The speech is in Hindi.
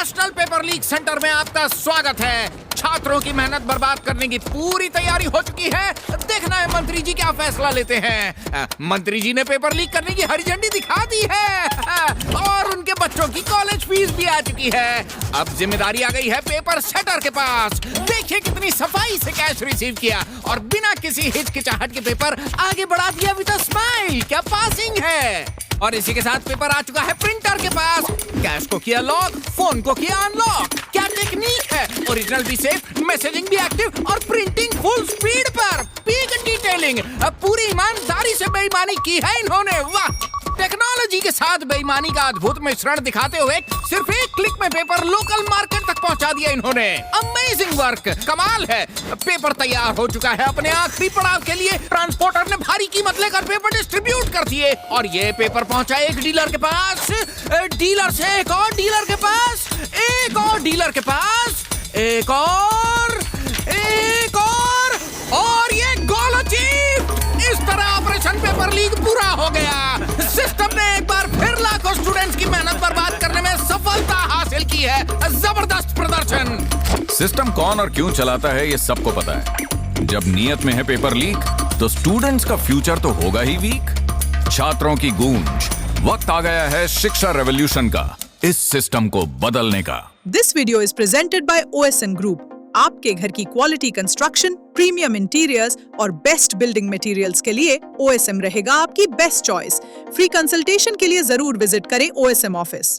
नेशनल पेपर लीक सेंटर में आपका स्वागत है। छात्रों की मेहनत बर्बाद करने की पूरी तैयारी हो चुकी है। देखना है मंत्री जी क्या फैसला लेते हैं। मंत्री जी ने पेपर लीक करने की हरी झंडी दिखा दी है और उनके बच्चों की कॉलेज फीस भी आ चुकी है। अब जिम्मेदारी आ गई है पेपर सेटर के पास। देखिए कितनी सफाई से कैश रिसीव किया और बिना किसी हिचकिचाहट के पेपर आगे बढ़ा दिया विद अ स्माइल। क्या पासिंग है। और इसी के साथ पेपर आ चुका है प्रिंटर के पास। कैश को किया लॉक, फोन को किया अनलॉक। क्या टेक्निक है। ओरिजिनल भी सेफ, मैसेजिंग भी एक्टिव और प्रिंटिंग फुल स्पीड पर। Big detailing. अब पूरी ईमानदारी से बेईमानी की है इन्होंने। वाह, टेक्नोलॉजी के साथ बेईमानी का अद्भुत मिश्रण दिखाते हुए सिर्फ एक क्लिक में पेपर लोकल मार्केट तक पहुंचा दिया इन्होंने। अमेजिंग वर्क, कमाल है। पेपर तैयार हो चुका है अपने आखिरी पड़ाव के लिए। ट्रांसपोर्टर ने भारी कीमत लेकर पेपर डिस्ट्रीब्यूट कर दिए और ये पेपर पहुंचा एक डीलर के पास, डीलर से एक और डीलर के पास, एक और डीलर के पास, एक और ये गोलो चीफ। इस तरह ऑपरेशन पेपर लीक पूरा हो गया। सिस्टम ने एक बार फिर लाखों स्टूडेंट्स की मेहनत बर्बाद करने में सफलता हासिल की है। जबरदस्त प्रदर्शन। सिस्टम कौन और क्यों चलाता है ये सबको पता है। जब नियत में है पेपर लीक तो स्टूडेंट्स का फ्यूचर तो होगा ही वीक। छात्रों की गूंज। वक्त आ गया है शिक्षा रेवोल्यूशन का, इस सिस्टम को बदलने का। This video is presented by OSN group. आपके घर की क्वालिटी कंस्ट्रक्शन, प्रीमियम इंटीरियर्स और बेस्ट बिल्डिंग मटेरियल्स के लिए OSM रहेगा आपकी बेस्ट चॉइस। फ्री कंसल्टेशन के लिए जरूर विजिट करें OSM ऑफिस।